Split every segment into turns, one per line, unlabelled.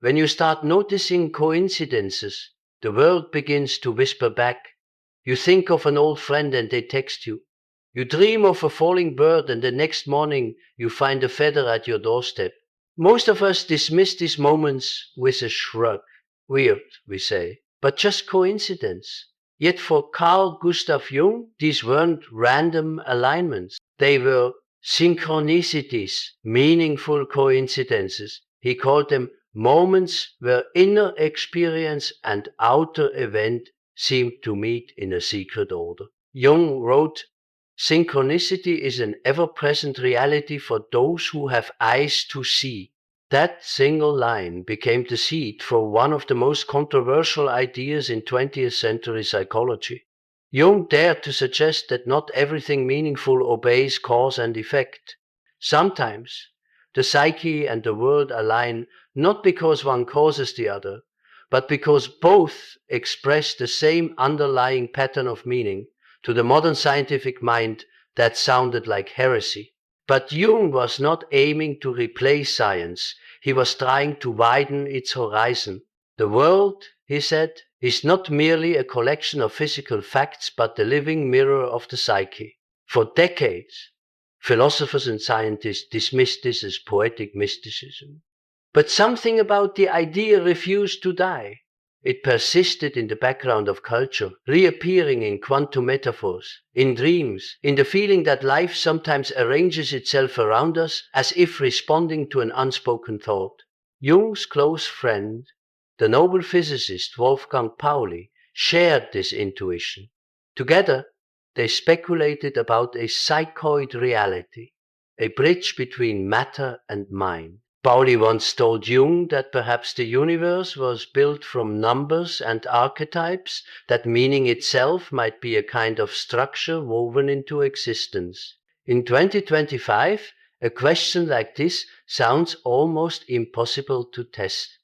When you start noticing coincidences, the world begins to whisper back. You think of an old friend and they text you. You dream of a falling bird and the next morning you find a feather at your doorstep. Most of us dismiss these moments with a shrug. Weird, we say, but just coincidence. Yet for Carl Gustav Jung, these weren't random alignments. They were synchronicities, meaningful coincidences. He called them moments where inner experience and outer event seemed to meet in a secret order. Jung wrote, "Synchronicity is an ever-present reality for those who have eyes to see." That single line became the seed for one of the most controversial ideas in 20th century psychology. Jung dared to suggest that not everything meaningful obeys cause and effect. Sometimes the psyche and the world align not because one causes the other, but because both express the same underlying pattern of meaning. To the modern scientific mind, that sounded like heresy. But Jung was not aiming to replace science. He was trying to widen its horizon. The world, he said, is not merely a collection of physical facts, but the living mirror of the psyche. For decades, philosophers and scientists dismissed this as poetic mysticism. But something about the idea refused to die. It persisted in the background of culture, reappearing in quantum metaphors, in dreams, in the feeling that life sometimes arranges itself around us as if responding to an unspoken thought. Jung's close friend, the Nobel physicist Wolfgang Pauli, shared this intuition. Together, they speculated about a psychoid reality, a bridge between matter and mind. Pauli once told Jung that perhaps the universe was built from numbers and archetypes, that meaning itself might be a kind of structure woven into existence. In 2025, a question like this sounds almost impossible to test.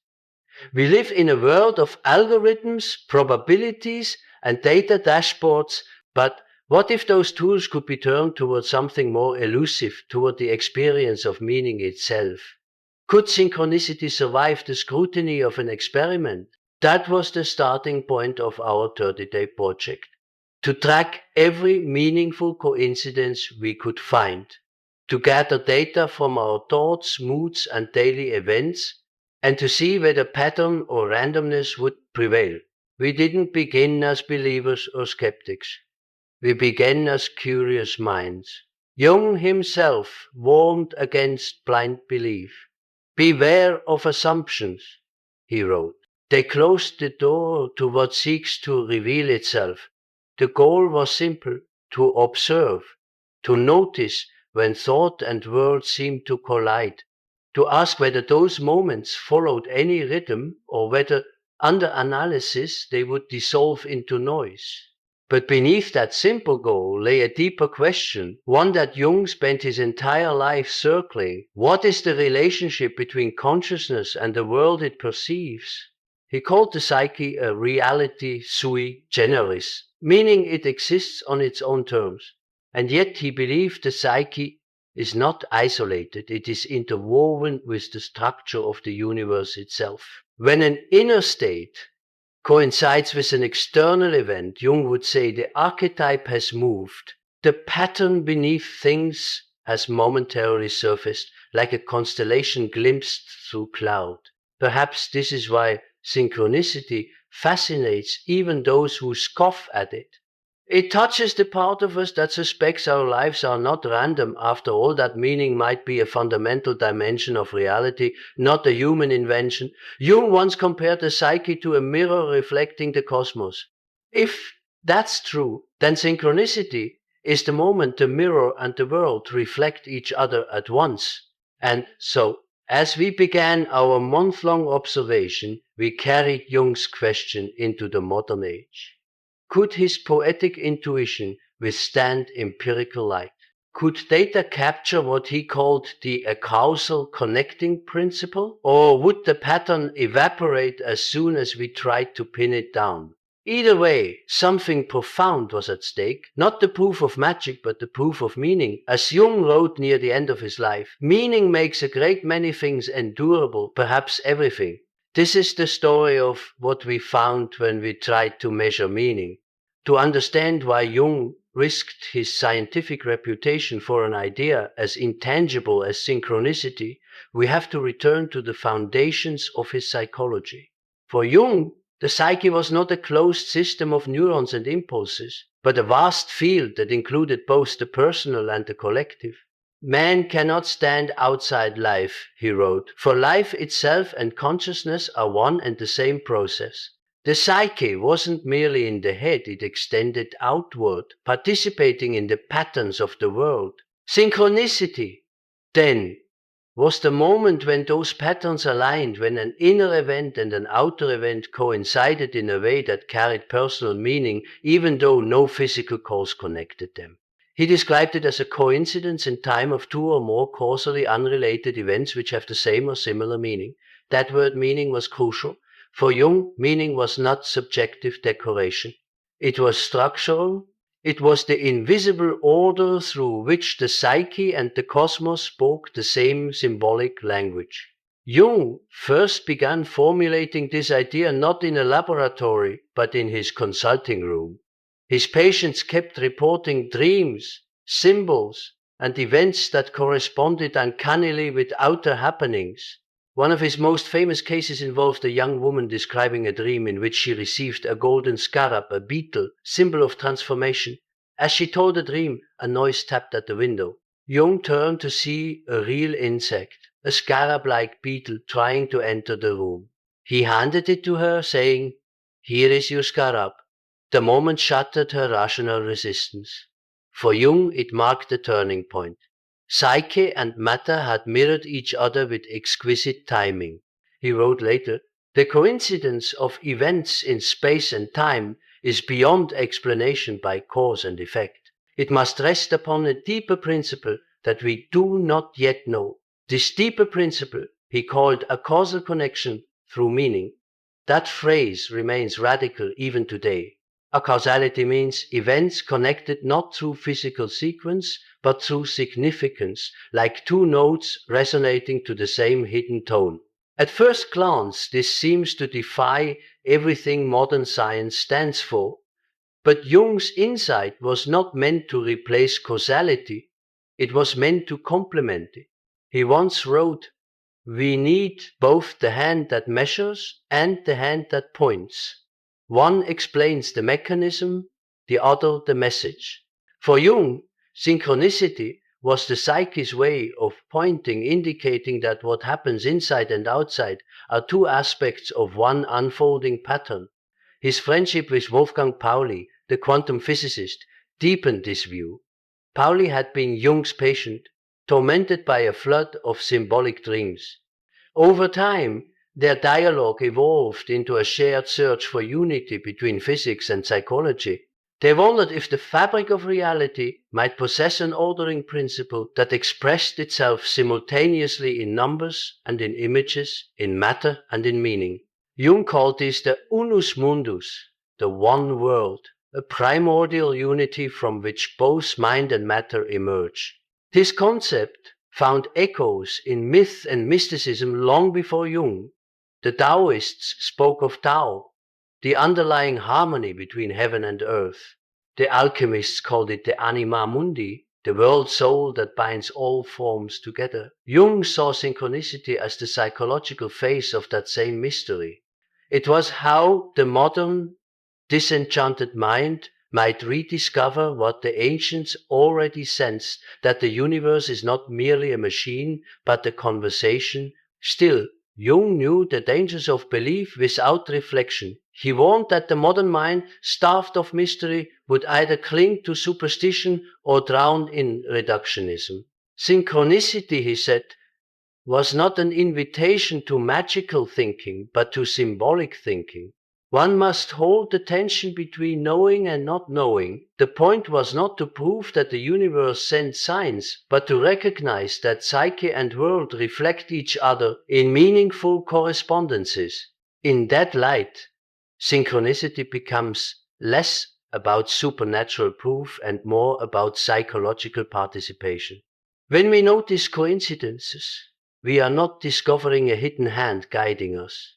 We live in a world of algorithms, probabilities, and data dashboards, but what if those tools could be turned toward something more elusive, toward the experience of meaning itself? Could synchronicity survive the scrutiny of an experiment? That was the starting point of our 30-day project. To track every meaningful coincidence we could find. To gather data from our thoughts, moods, and daily events, and to see whether pattern or randomness would prevail. We didn't begin as believers or skeptics. We began as curious minds. Jung himself warned against blind belief. "Beware of assumptions," he wrote. "They close the door to what seeks to reveal itself." The goal was simple: to observe, to notice when thought and word seemed to collide, to ask whether those moments followed any rhythm or whether, under analysis, they would dissolve into noise. But beneath that simple goal lay a deeper question, one that Jung spent his entire life circling. What is the relationship between consciousness and the world it perceives? He called the psyche a reality sui generis, meaning it exists on its own terms. And yet he believed the psyche is not isolated, it is interwoven with the structure of the universe itself. When an inner state coincides with an external event, Jung would say the archetype has moved. The pattern beneath things has momentarily surfaced, like a constellation glimpsed through cloud. Perhaps this is why synchronicity fascinates even those who scoff at it. It touches the part of us that suspects our lives are not random. After all, that meaning might be a fundamental dimension of reality, not a human invention. Jung once compared the psyche to a mirror reflecting the cosmos. If that's true, then synchronicity is the moment the mirror and the world reflect each other at once. And so, as we began our month-long observation, we carried Jung's question into the modern age. Could his poetic intuition withstand empirical light? Could data capture what he called the acausal connecting principle? Or would the pattern evaporate as soon as we tried to pin it down? Either way, something profound was at stake, not the proof of magic, but the proof of meaning. As Jung wrote near the end of his life, meaning makes a great many things endurable, perhaps everything. This is the story of what we found when we tried to measure meaning. To understand why Jung risked his scientific reputation for an idea as intangible as synchronicity, we have to return to the foundations of his psychology. For Jung, the psyche was not a closed system of neurons and impulses, but a vast field that included both the personal and the collective. Man cannot stand outside life, he wrote, for life itself and consciousness are one and the same process. The psyche wasn't merely in the head, it extended outward, participating in the patterns of the world. Synchronicity, then, was the moment when those patterns aligned, when an inner event and an outer event coincided in a way that carried personal meaning, even though no physical cause connected them. He described it as a coincidence in time of two or more causally unrelated events which have the same or similar meaning. That word meaning was crucial. For Jung, meaning was not subjective decoration. It was structural. It was the invisible order through which the psyche and the cosmos spoke the same symbolic language. Jung first began formulating this idea not in a laboratory, but in his consulting room. His patients kept reporting dreams, symbols, and events that corresponded uncannily with outer happenings. One of his most famous cases involved a young woman describing a dream in which she received a golden scarab, a beetle, symbol of transformation. As she told the dream, a noise tapped at the window. Jung turned to see a real insect, a scarab-like beetle trying to enter the room. He handed it to her, saying, "Here is your scarab." The moment shattered her rational resistance. For Jung, it marked a turning point. Psyche and matter had mirrored each other with exquisite timing. He wrote later, "The coincidence of events in space and time is beyond explanation by cause and effect. It must rest upon a deeper principle that we do not yet know. This deeper principle he called a causal connection through meaning. That phrase remains radical even today. A causality means events connected not through physical sequence, but through significance, like two notes resonating to the same hidden tone. At first glance, this seems to defy everything modern science stands for. But Jung's insight was not meant to replace causality, it was meant to complement it. He once wrote, "We need both the hand that measures and the hand that points. One explains the mechanism, the other the message." For Jung, synchronicity was the psyche's way of pointing, indicating that what happens inside and outside are two aspects of one unfolding pattern. His friendship with Wolfgang Pauli, the quantum physicist, deepened this view. Pauli had been Jung's patient, tormented by a flood of symbolic dreams. Over time, their dialogue evolved into a shared search for unity between physics and psychology. They wondered if the fabric of reality might possess an ordering principle that expressed itself simultaneously in numbers and in images, in matter and in meaning. Jung called this the unus mundus, the one world, a primordial unity from which both mind and matter emerge. This concept found echoes in myth and mysticism long before Jung. The Taoists spoke of Tao, the underlying harmony between heaven and earth. The alchemists called it the anima mundi, the world soul that binds all forms together. Jung saw synchronicity as the psychological face of that same mystery. It was how the modern, disenchanted mind might rediscover what the ancients already sensed, that the universe is not merely a machine, but a conversation. Still, Jung knew the dangers of belief without reflection. He warned that the modern mind, starved of mystery, would either cling to superstition or drown in reductionism. Synchronicity, he said, was not an invitation to magical thinking, but to symbolic thinking. One must hold the tension between knowing and not knowing. The point was not to prove that the universe sends signs, but to recognize that psyche and world reflect each other in meaningful correspondences. In that light, synchronicity becomes less about supernatural proof and more about psychological participation. When we notice coincidences, we are not discovering a hidden hand guiding us.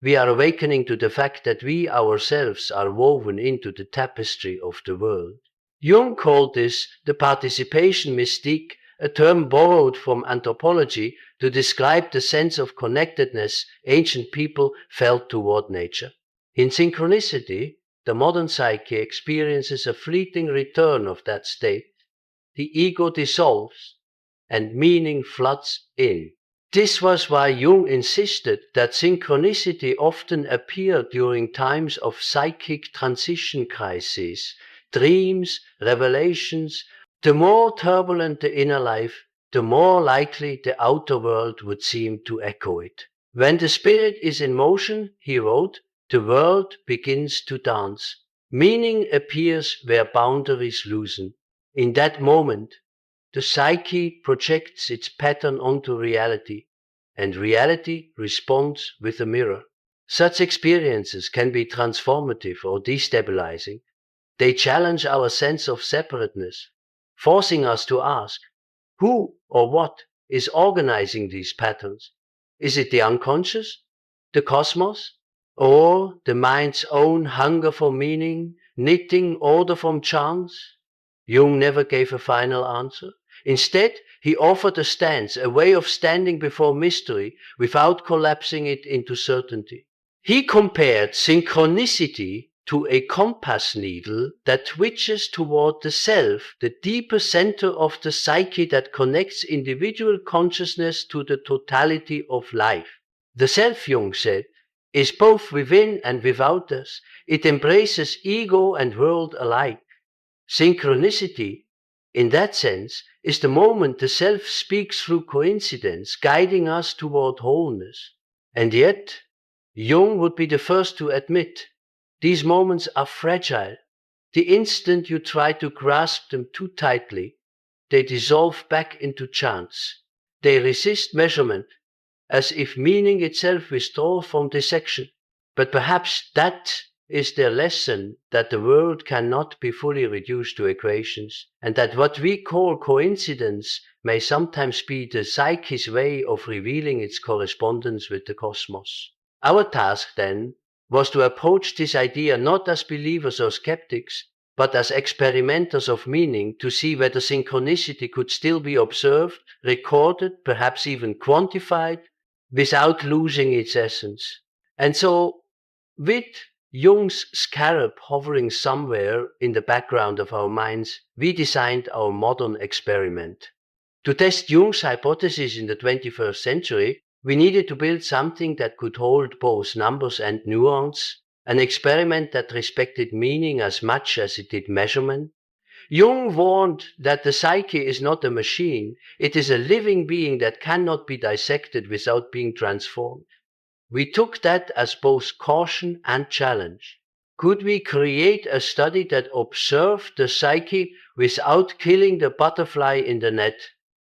We are awakening to the fact that we ourselves are woven into the tapestry of the world. Jung called this the participation mystique, a term borrowed from anthropology to describe the sense of connectedness ancient people felt toward nature. In Synchronicity, the modern psyche experiences a fleeting return of that state. The ego dissolves and meaning floods in. This was why Jung insisted that synchronicity often appeared during times of psychic transition crises, dreams, revelations. The more turbulent the inner life, the more likely the outer world would seem to echo it. When the spirit is in motion, he wrote, the world begins to dance. Meaning appears where boundaries loosen. In that moment, the psyche projects its pattern onto reality, and reality responds with a mirror. Such experiences can be transformative or destabilizing. They challenge our sense of separateness, forcing us to ask, who or what is organizing these patterns? Is it the unconscious, the cosmos, or the mind's own hunger for meaning, knitting order from chance? Jung never gave a final answer. Instead, he offered a stance, a way of standing before mystery without collapsing it into certainty. He compared synchronicity to a compass needle that twitches toward the self, the deeper center of the psyche that connects individual consciousness to the totality of life. The self, Jung said, is both within and without us. It embraces ego and world alike. Synchronicity, in that sense, is the moment the self speaks through coincidence, guiding us toward wholeness. And yet, Jung would be the first to admit, these moments are fragile. The instant you try to grasp them too tightly, they dissolve back into chance. They resist measurement, as if meaning itself withdraws from dissection. But perhaps that is their lesson, that the world cannot be fully reduced to equations, and that what we call coincidence may sometimes be the psyche's way of revealing its correspondence with the cosmos. Our task, then, was to approach this idea not as believers or skeptics, but as experimenters of meaning, to see whether synchronicity could still be observed, recorded, perhaps even quantified, without losing its essence. And so, with Jung's scarab hovering somewhere in the background of our minds, we designed our modern experiment. To test Jung's hypothesis in the 21st century, we needed to build something that could hold both numbers and nuance, an experiment that respected meaning as much as it did measurement. Jung warned that the psyche is not a machine, it is a living being that cannot be dissected without being transformed. We took that as both caution and challenge. Could we create a study that observed the psyche without killing the butterfly in the net?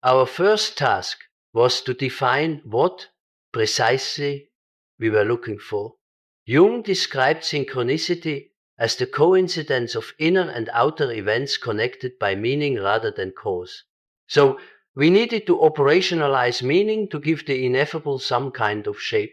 Our first task was to define what precisely we were looking for. Jung described synchronicity as the coincidence of inner and outer events connected by meaning rather than cause. So we needed to operationalize meaning to give the ineffable some kind of shape.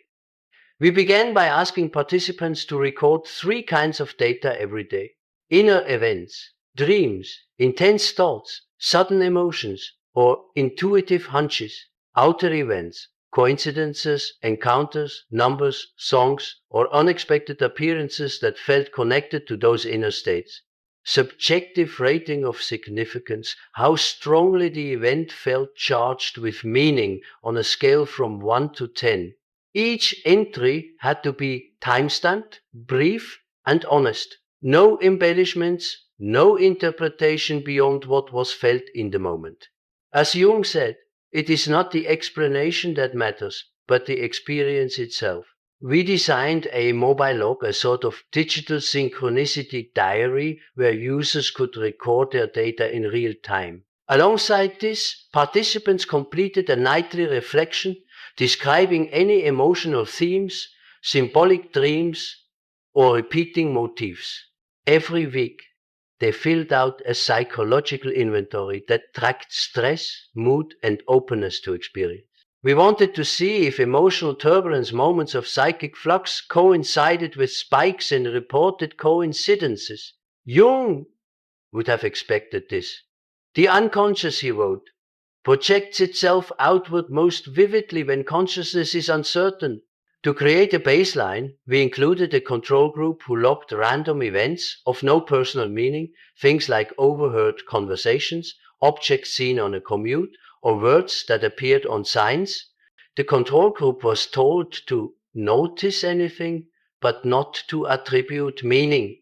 We began by asking participants to record 3 kinds of data every day: inner events, dreams, intense thoughts, sudden emotions, or intuitive hunches; outer events, coincidences, encounters, numbers, songs, or unexpected appearances that felt connected to those inner states. Subjective rating of significance, how strongly the event felt charged with meaning on a scale from 1 to 10. Each entry had to be time-stamped, brief, and honest. No embellishments, no interpretation beyond what was felt in the moment. As Jung said, it is not the explanation that matters, but the experience itself. We designed a mobile log, a sort of digital synchronicity diary where users could record their data in real time. Alongside this, participants completed a nightly reflection describing any emotional themes, symbolic dreams, or repeating motifs. Every week, they filled out a psychological inventory that tracked stress, mood, and openness to experience. We wanted to see if emotional turbulence, moments of psychic flux, coincided with spikes in reported coincidences. Jung would have expected this. The unconscious, he wrote, projects itself outward most vividly when consciousness is uncertain. To create a baseline, we included a control group who logged random events of no personal meaning, things like overheard conversations, objects seen on a commute, or words that appeared on signs. The control group was told to notice anything, but not to attribute meaning.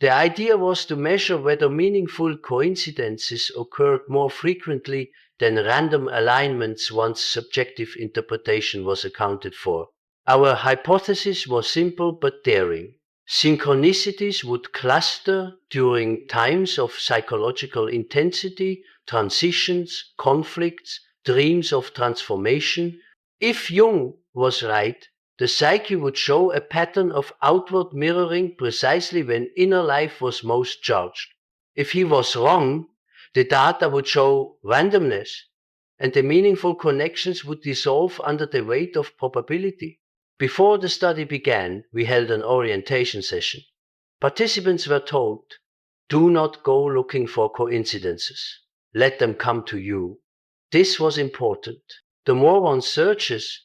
The idea was to measure whether meaningful coincidences occurred more frequently than random alignments once subjective interpretation was accounted for. Our hypothesis was simple but daring. Synchronicities would cluster during times of psychological intensity, transitions, conflicts, dreams of transformation. If Jung was right, the psyche would show a pattern of outward mirroring precisely when inner life was most charged. If he was wrong, the data would show randomness, and the meaningful connections would dissolve under the weight of probability. Before the study began, we held an orientation session. Participants were told, do not go looking for coincidences. Let them come to you. This was important. The more one searches,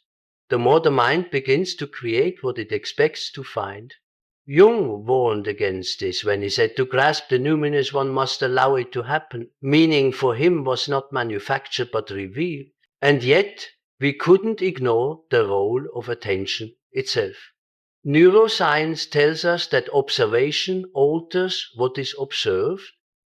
the more the mind begins to create what it expects to find. Jung warned against this when he said to grasp the numinous one must allow it to happen. Meaning for him was not manufactured but revealed. And yet, we couldn't ignore the role of attention itself. Neuroscience tells us that observation alters what is observed.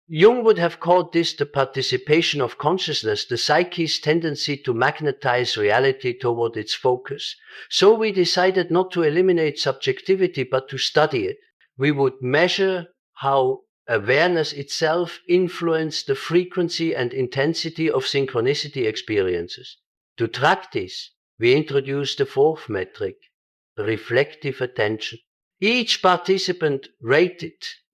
Jung would have called this the participation of consciousness, the psyche's tendency to magnetize reality toward its focus. So we decided not to eliminate subjectivity, but to study it. We would measure how awareness itself influenced the frequency and intensity of synchronicity experiences. To track this, we introduced the fourth metric, reflective attention. Each participant rated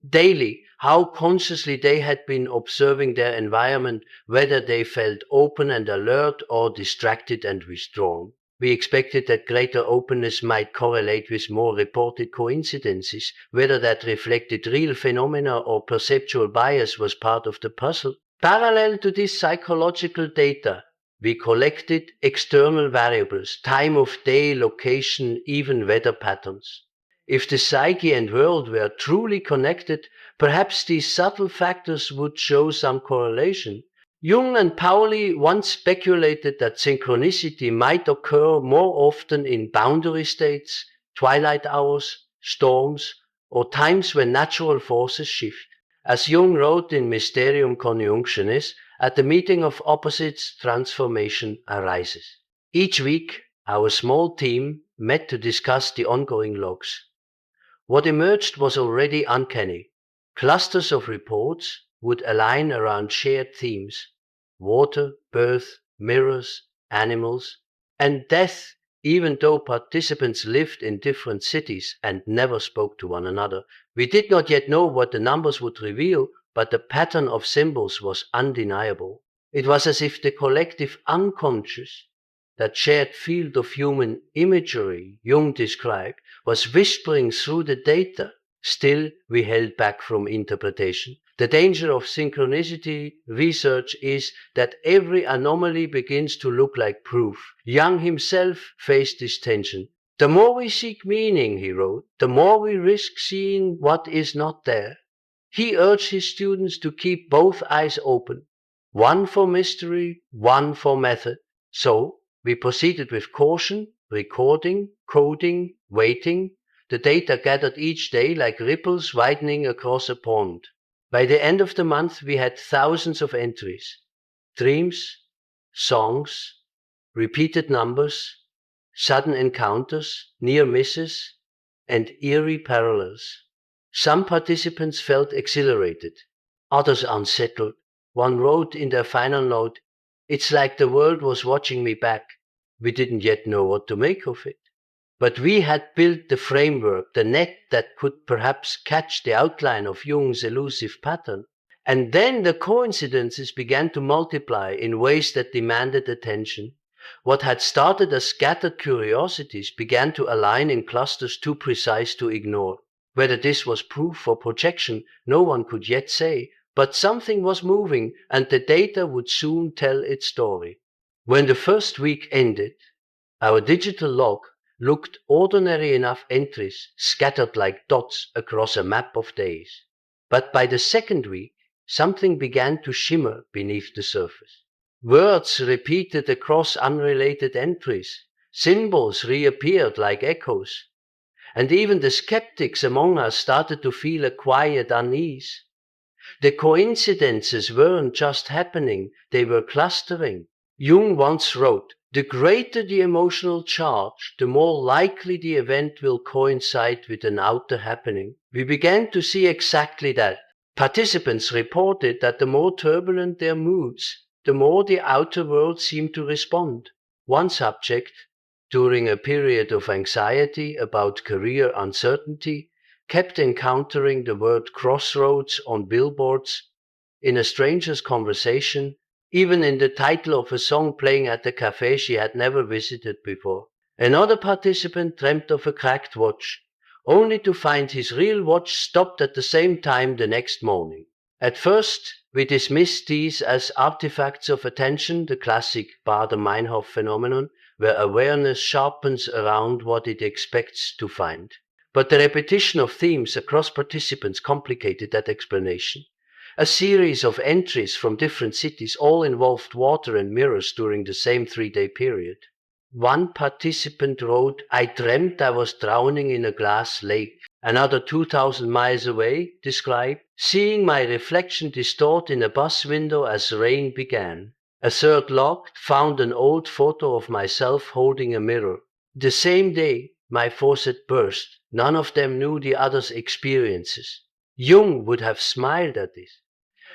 daily how consciously they had been observing their environment, whether they felt open and alert or distracted and withdrawn. We expected that greater openness might correlate with more reported coincidences. Whether that reflected real phenomena or perceptual bias was part of the puzzle. Parallel to this psychological data, we collected external variables, time of day, location, even weather patterns. If the psyche and world were truly connected, perhaps these subtle factors would show some correlation. Jung and Pauli once speculated that synchronicity might occur more often in boundary states, twilight hours, storms, or times when natural forces shift. As Jung wrote in Mysterium Conjunctionis, at the meeting of opposites, transformation arises. Each week, our small team met to discuss the ongoing logs. What emerged was already uncanny. Clusters of reports would align around shared themes: water, birth, mirrors, animals, and death, even though participants lived in different cities and never spoke to one another. We did not yet know what the numbers would reveal, but the pattern of symbols was undeniable. It was as if the collective unconscious, that shared field of human imagery Jung described, was whispering through the data. Still, we held back from interpretation. The danger of synchronicity research is that every anomaly begins to look like proof. Jung himself faced this tension. The more we seek meaning, he wrote, the more we risk seeing what is not there. He urged his students to keep both eyes open, one for mystery, one for method. So, we proceeded with caution, recording, coding, waiting. The data gathered each day like ripples widening across a pond. By the end of the month, we had thousands of entries. Dreams, songs, repeated numbers, sudden encounters, near misses, and eerie parallels. Some participants felt exhilarated, others unsettled. One wrote in their final note, "It's like the world was watching me back." We didn't yet know what to make of it. But we had built the framework, the net that could perhaps catch the outline of Jung's elusive pattern. And then the coincidences began to multiply in ways that demanded attention. What had started as scattered curiosities began to align in clusters too precise to ignore. Whether this was proof or projection, no one could yet say, but something was moving, and the data would soon tell its story. When the first week ended, our digital log looked ordinary enough, entries scattered like dots across a map of days. But by the second week, something began to shimmer beneath the surface. Words repeated across unrelated entries. Symbols reappeared like echoes. And even the skeptics among us started to feel a quiet unease. The coincidences weren't just happening, they were clustering. Jung once wrote, "The greater the emotional charge, the more likely the event will coincide with an outer happening." We began to see exactly that. Participants reported that the more turbulent their moods, the more the outer world seemed to respond. One subject, during a period of anxiety about career uncertainty, kept encountering the word crossroads on billboards, in a stranger's conversation, even in the title of a song playing at a cafe she had never visited before. Another participant dreamt of a cracked watch, only to find his real watch stopped at the same time the next morning. At first, we dismissed these as artifacts of attention, the classic Baader-Meinhof phenomenon, where awareness sharpens around what it expects to find. But the repetition of themes across participants complicated that explanation. A series of entries from different cities all involved water and mirrors during the same 3-day period. One participant wrote, "I dreamt I was drowning in a glass lake." Another 2,000 miles away described, "seeing my reflection distort in a bus window as rain began." A third log found an old photo of myself holding a mirror. The same day, my faucet burst. None of them knew the other's experiences. Jung would have smiled at this.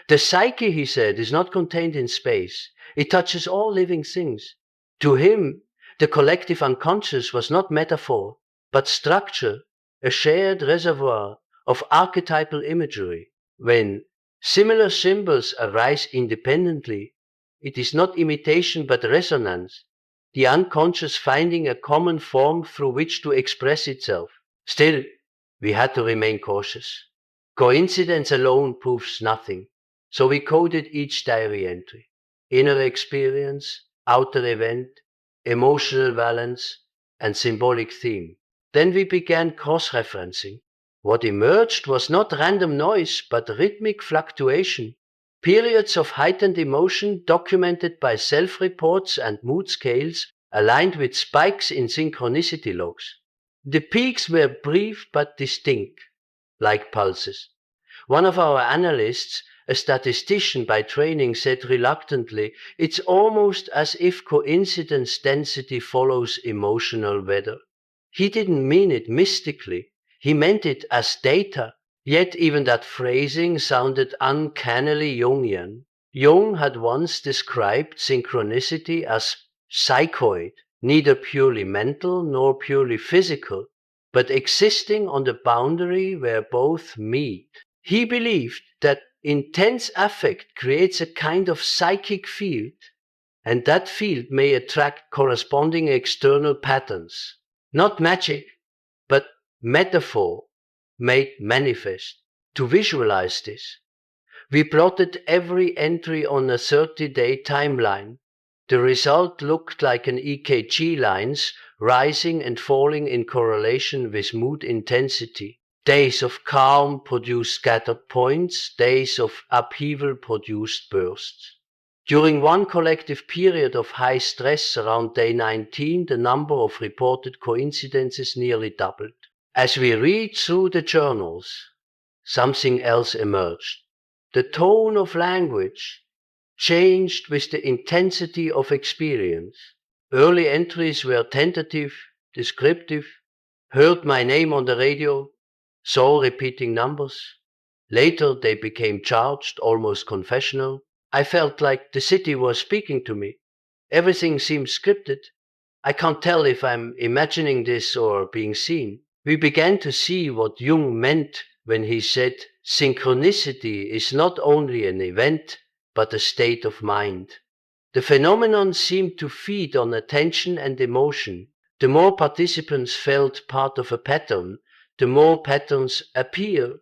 The psyche, he said, is not contained in space. It touches all living things. To him, the collective unconscious was not metaphor, but structure, a shared reservoir of archetypal imagery. When similar symbols arise independently, it is not imitation but resonance, the unconscious finding a common form through which to express itself. Still, we had to remain cautious. Coincidence alone proves nothing. So we coded each diary entry: inner experience, outer event, emotional balance, and symbolic theme. Then we began cross-referencing. What emerged was not random noise, but rhythmic fluctuation. Periods of heightened emotion documented by self-reports and mood scales aligned with spikes in synchronicity logs. The peaks were brief but distinct, like pulses. One of our analysts, a statistician by training, said reluctantly, "It's almost as if coincidence density follows emotional weather." He didn't mean it mystically. He meant it as data. Yet even that phrasing sounded uncannily Jungian. Jung had once described synchronicity as psychoid, neither purely mental nor purely physical, but existing on the boundary where both meet. He believed that intense affect creates a kind of psychic field, and that field may attract corresponding external patterns. Not magic, but metaphor made manifest. To visualize this, we plotted every entry on a 30-day timeline. The result looked like an EKG lines rising and falling in correlation with mood intensity. Days of calm produced scattered points, days of upheaval produced bursts. During one collective period of high stress around day 19, the number of reported coincidences nearly doubled. As we read through the journals, something else emerged. The tone of language changed with the intensity of experience. Early entries were tentative, descriptive, heard my name on the radio, saw repeating numbers. Later they became charged, almost confessional. I felt like the city was speaking to me. Everything seemed scripted. I can't tell if I'm imagining this or being seen. We began to see what Jung meant when he said synchronicity is not only an event, but a state of mind. The phenomenon seemed to feed on attention and emotion. The more participants felt part of a pattern, the more patterns appeared.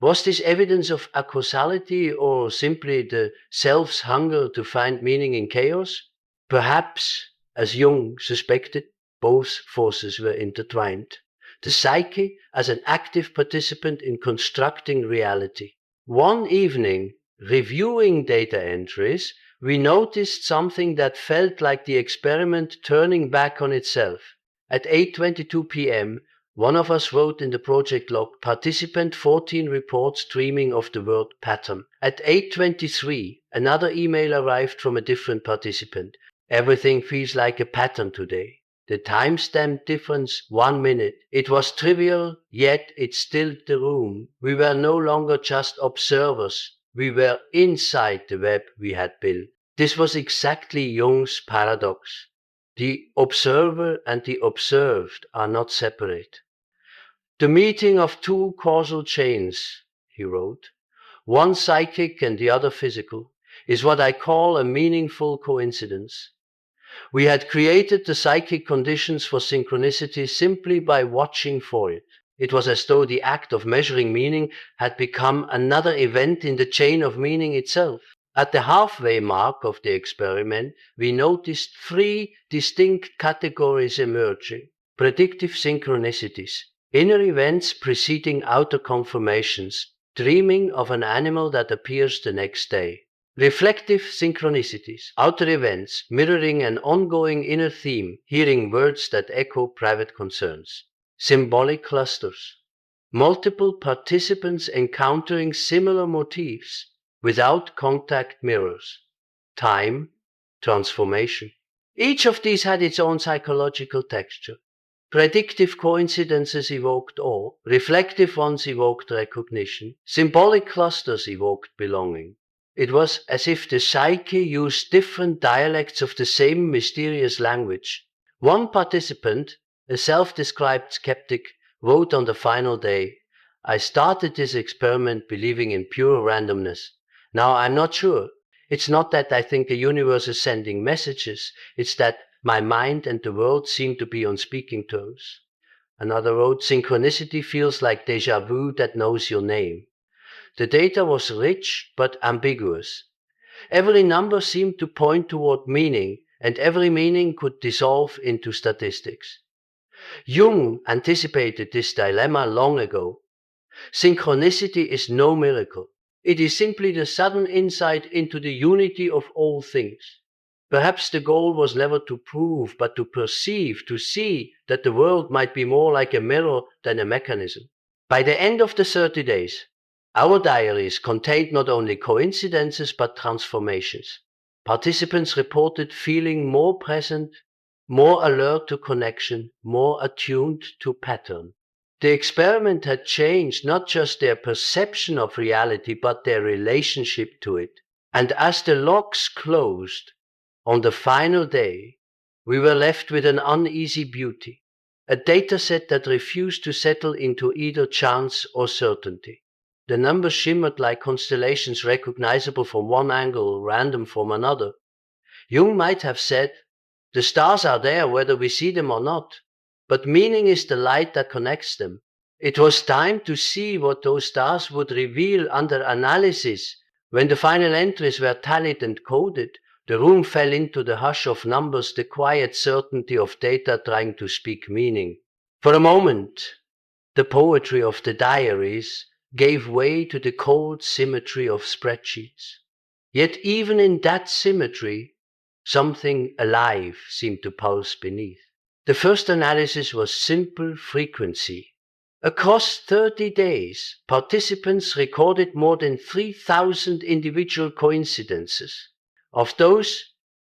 Was this evidence of acausality or simply the self's hunger to find meaning in chaos? Perhaps, as Jung suspected, both forces were intertwined. The psyche as an active participant in constructing reality. One evening, reviewing data entries, we noticed something that felt like the experiment turning back on itself. At 8:22 p.m., one of us wrote in the project log, participant 14 reports dreaming of the word pattern. At 8:23, another email arrived from a different participant. Everything feels like a pattern today. The timestamp difference, 1 minute. It was trivial, yet it stilled the room. We were no longer just observers. We were inside the web we had built. This was exactly Jung's paradox. The observer and the observed are not separate. The meeting of two causal chains, he wrote, one psychic and the other physical, is what I call a meaningful coincidence. We had created the psychic conditions for synchronicity simply by watching for it. It was as though the act of measuring meaning had become another event in the chain of meaning itself. At the halfway mark of the experiment, we noticed three distinct categories emerging. Predictive synchronicities, inner events preceding outer confirmations, dreaming of an animal that appears the next day. Reflective synchronicities, outer events mirroring an ongoing inner theme, hearing words that echo private concerns. Symbolic clusters, multiple participants encountering similar motifs without contact mirrors. Time, transformation. Each of these had its own psychological texture. Predictive coincidences evoked awe, reflective ones evoked recognition, symbolic clusters evoked belonging. It was as if the psyche used different dialects of the same mysterious language. One participant, a self-described skeptic, wrote on the final day, I started this experiment believing in pure randomness. Now I'm not sure. It's not that I think the universe is sending messages, it's that my mind and the world seem to be on speaking terms. Another wrote, synchronicity feels like déjà vu that knows your name. The data was rich but ambiguous. Every number seemed to point toward meaning, and every meaning could dissolve into statistics. Jung anticipated this dilemma long ago. Synchronicity is no miracle. It is simply the sudden insight into the unity of all things. Perhaps the goal was never to prove, but to perceive, to see that the world might be more like a mirror than a mechanism. By the end of the 30 days, our diaries contained not only coincidences but transformations. Participants reported feeling more present, more alert to connection, more attuned to pattern. The experiment had changed not just their perception of reality, but their relationship to it. And as the logs closed, on the final day, we were left with an uneasy beauty, a dataset that refused to settle into either chance or certainty. The numbers shimmered like constellations recognizable from one angle, random from another. Jung might have said, the stars are there whether we see them or not, but meaning is the light that connects them. It was time to see what those stars would reveal under analysis. When the final entries were tallied and coded, the room fell into the hush of numbers, the quiet certainty of data trying to speak meaning. For a moment, the poetry of the diaries gave way to the cold symmetry of spreadsheets. Yet even in that symmetry, something alive seemed to pulse beneath. The first analysis was simple frequency. Across 30 days, participants recorded more than 3,000 individual coincidences. Of those,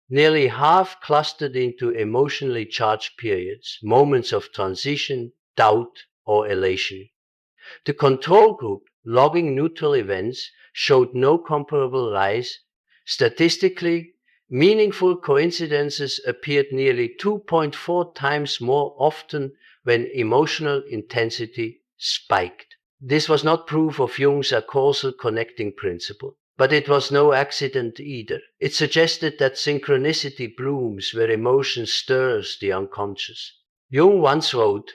nearly half clustered into emotionally charged periods, moments of transition, doubt, or elation. The control group, logging neutral events, showed no comparable rise. Statistically, meaningful coincidences appeared nearly 2.4 times more often when emotional intensity spiked. This was not proof of Jung's causal connecting principle. But it was no accident either. It suggested that synchronicity blooms where emotion stirs the unconscious. Jung once wrote,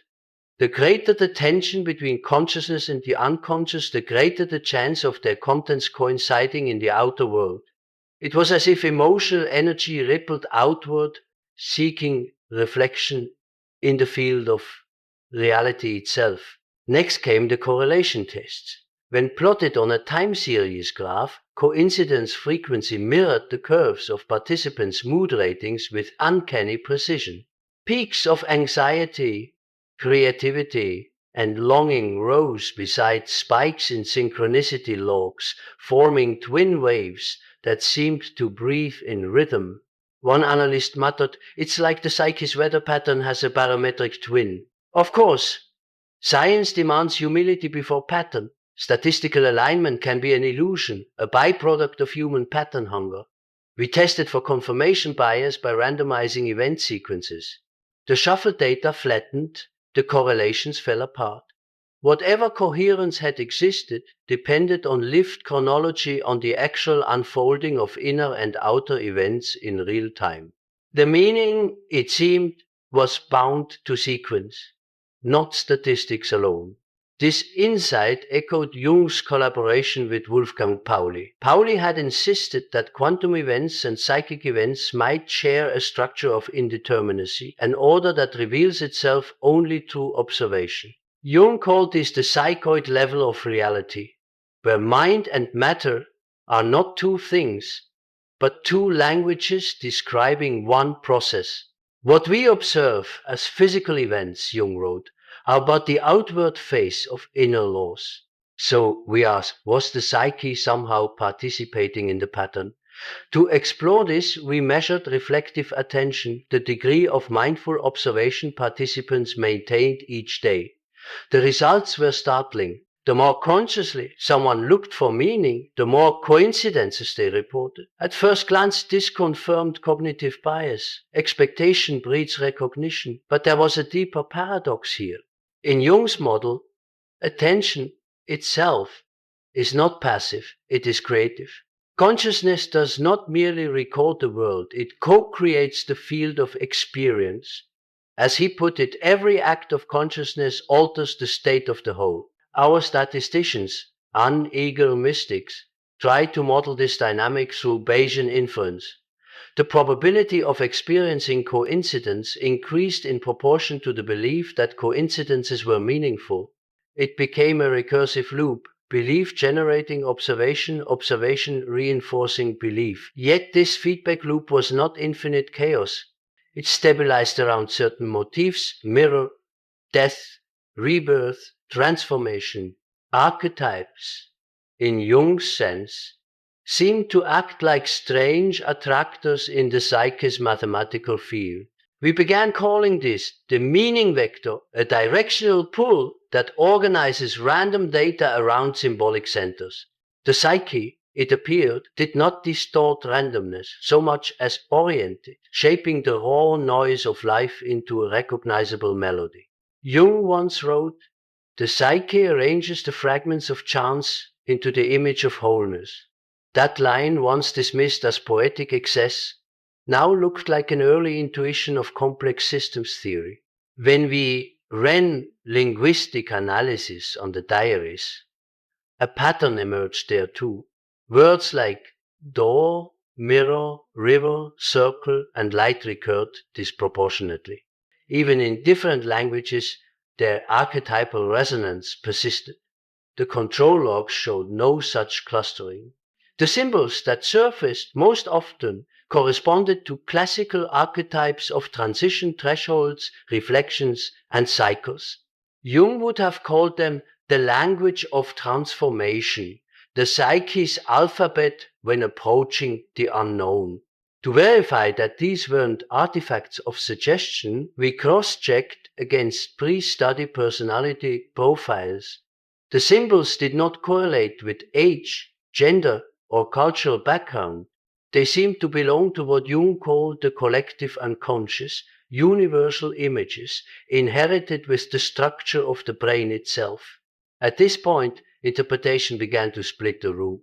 "The greater the tension between consciousness and the unconscious, the greater the chance of their contents coinciding in the outer world." It was as if emotional energy rippled outward, seeking reflection in the field of reality itself. Next came the correlation tests. When plotted on a time series graph, coincidence frequency mirrored the curves of participants' mood ratings with uncanny precision. Peaks of anxiety, creativity, and longing rose beside spikes in synchronicity logs, forming twin waves that seemed to breathe in rhythm. One analyst muttered, "It's like the Psyche's weather pattern has a barometric twin." Of course, science demands humility before pattern. Statistical alignment can be an illusion, a byproduct of human pattern hunger. We tested for confirmation bias by randomizing event sequences. The shuffled data flattened, the correlations fell apart. Whatever coherence had existed depended on lived chronology, on the actual unfolding of inner and outer events in real time. The meaning, it seemed, was bound to sequence, not statistics alone. This insight echoed Jung's collaboration with Wolfgang Pauli. Pauli had insisted that quantum events and psychic events might share a structure of indeterminacy, an order that reveals itself only through observation. Jung called this the psychoid level of reality, where mind and matter are not two things, but two languages describing one process. What we observe as physical events, Jung wrote, are but the outward face of inner laws. So we ask, was the psyche somehow participating in the pattern? To explore this, we measured reflective attention, the degree of mindful observation participants maintained each day. The results were startling. The more consciously someone looked for meaning, the more coincidences they reported. At first glance, this confirmed cognitive bias. Expectation breeds recognition. But there was a deeper paradox here. In Jung's model, attention itself is not passive, it is creative. Consciousness does not merely record the world, it co-creates the field of experience. As he put it, every act of consciousness alters the state of the whole. Our statisticians, uneager mystics, try to model this dynamic through Bayesian inference. The probability of experiencing coincidence increased in proportion to the belief that coincidences were meaningful. It became a recursive loop, belief generating observation, observation reinforcing belief. Yet this feedback loop was not infinite chaos. It stabilized around certain motifs: mirror, death, rebirth, transformation. Archetypes, in Jung's sense, seemed to act like strange attractors in the psyche's mathematical field. We began calling this the meaning vector, a directional pull that organizes random data around symbolic centers. The psyche, it appeared, did not distort randomness so much as orient it, shaping the raw noise of life into a recognizable melody. Jung once wrote, "The psyche arranges the fragments of chance into the image of wholeness." That line, once dismissed as poetic excess, now looked like an early intuition of complex systems theory. When we ran linguistic analysis on the diaries, a pattern emerged there too. Words like door, mirror, river, circle, and light recurred disproportionately. Even in different languages, their archetypal resonance persisted. The control logs showed no such clustering. The symbols that surfaced most often corresponded to classical archetypes of transition thresholds, reflections, and cycles. Jung would have called them the language of transformation, the psyche's alphabet when approaching the unknown. To verify that these weren't artifacts of suggestion, we cross-checked against pre-study personality profiles. The symbols did not correlate with age, gender, or cultural background. They seemed to belong to what Jung called the collective unconscious, universal images inherited with the structure of the brain itself. At this point, interpretation began to split the room.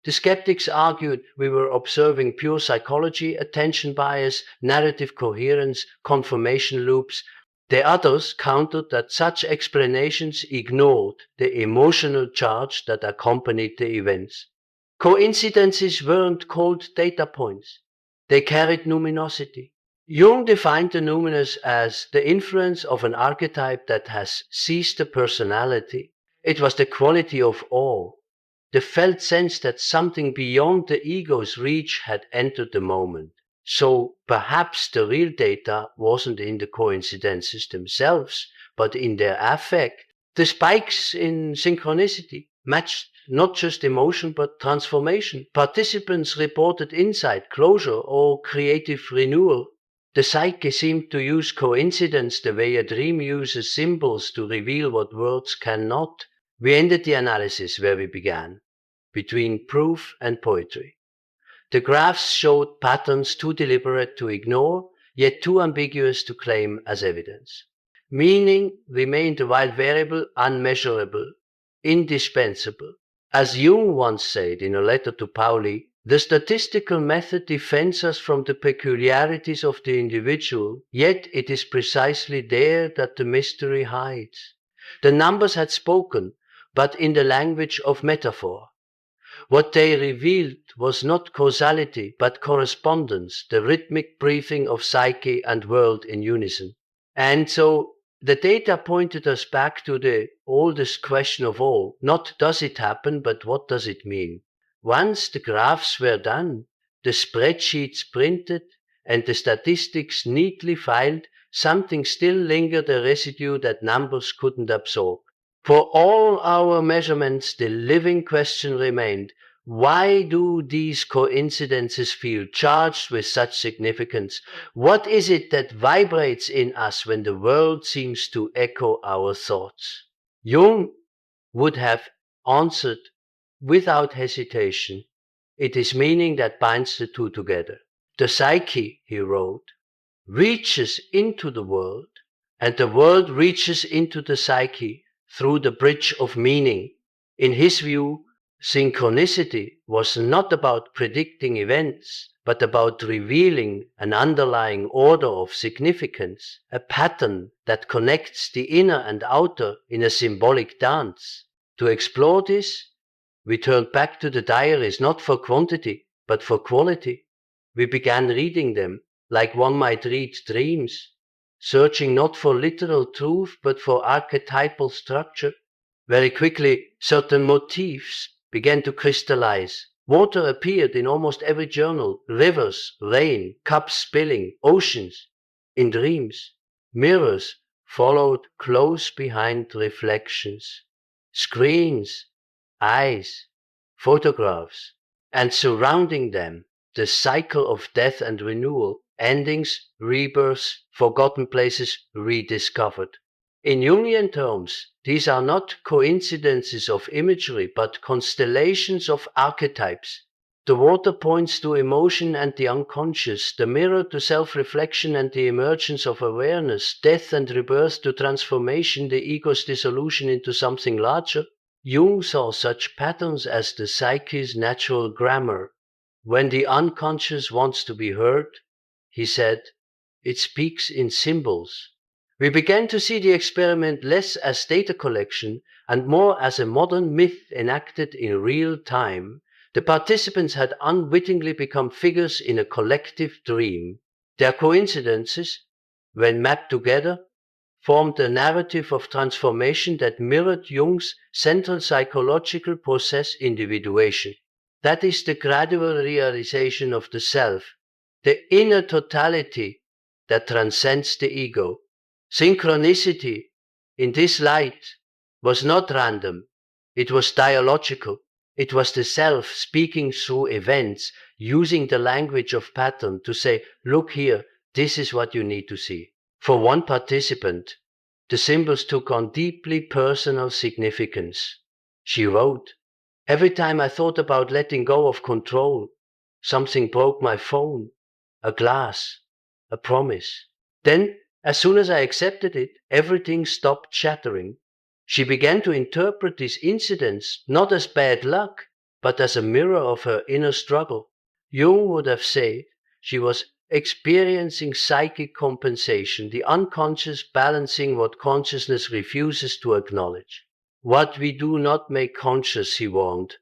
The skeptics argued we were observing pure psychology, attention bias, narrative coherence, confirmation loops. The others countered that such explanations ignored the emotional charge that accompanied the events. Coincidences weren't cold data points. They carried numinosity. Jung defined the numinous as the influence of an archetype that has seized the personality. It was the quality of awe, the felt sense that something beyond the ego's reach had entered the moment. So perhaps the real data wasn't in the coincidences themselves, but in their affect. The spikes in synchronicity matched not just emotion but transformation. Participants reported insight, closure, or creative renewal. The psyche seemed to use coincidence the way a dream uses symbols to reveal what words cannot. We ended the analysis where we began, between proof and poetry. The graphs showed patterns too deliberate to ignore, yet too ambiguous to claim as evidence. Meaning remained a wild variable, unmeasurable, indispensable. As Jung once said in a letter to Pauli, the statistical method defends us from the peculiarities of the individual, yet it is precisely there that the mystery hides. The numbers had spoken, but in the language of metaphor. What they revealed was not causality, but correspondence, the rhythmic breathing of psyche and world in unison. And so the data pointed us back to the oldest question of all, not does it happen, but what does it mean? Once the graphs were done, the spreadsheets printed, and the statistics neatly filed, something still lingered, a residue that numbers couldn't absorb. For all our measurements, the living question remained: why do these coincidences feel charged with such significance? What is it that vibrates in us when the world seems to echo our thoughts? Jung would have answered without hesitation, it is meaning that binds the two together. The psyche, he wrote, reaches into the world, and the world reaches into the psyche through the bridge of meaning. In his view, synchronicity was not about predicting events, but about revealing an underlying order of significance, a pattern that connects the inner and outer in a symbolic dance. To explore this, we turned back to the diaries, not for quantity, but for quality. We began reading them like one might read dreams, searching not for literal truth, but for archetypal structure. Very quickly, certain motifs began to crystallize. Water appeared in almost every journal: rivers, rain, cups spilling, oceans. In dreams, mirrors followed close behind reflections. Screens, eyes, photographs, and surrounding them, the cycle of death and renewal, endings, rebirths, forgotten places rediscovered. In Jungian terms, these are not coincidences of imagery, but constellations of archetypes. The water points to emotion and the unconscious, the mirror to self-reflection and the emergence of awareness, death and rebirth to transformation, the ego's dissolution into something larger. Jung saw such patterns as the psyche's natural grammar. When the unconscious wants to be heard, he said, it speaks in symbols. We began to see the experiment less as data collection and more as a modern myth enacted in real time. The participants had unwittingly become figures in a collective dream. Their coincidences, when mapped together, formed a narrative of transformation that mirrored Jung's central psychological process, individuation. That is the gradual realization of the self, the inner totality that transcends the ego. Synchronicity, in this light, was not random. It was dialogical. It was the self speaking through events, using the language of pattern to say, look here, this is what you need to see. For one participant, the symbols took on deeply personal significance. She wrote, every time I thought about letting go of control, something broke my phone, a glass, a promise. Then, as soon as I accepted it, everything stopped shattering. She began to interpret these incidents not as bad luck, but as a mirror of her inner struggle. Jung would have said she was experiencing psychic compensation, the unconscious balancing what consciousness refuses to acknowledge. What we do not make conscious, he warned,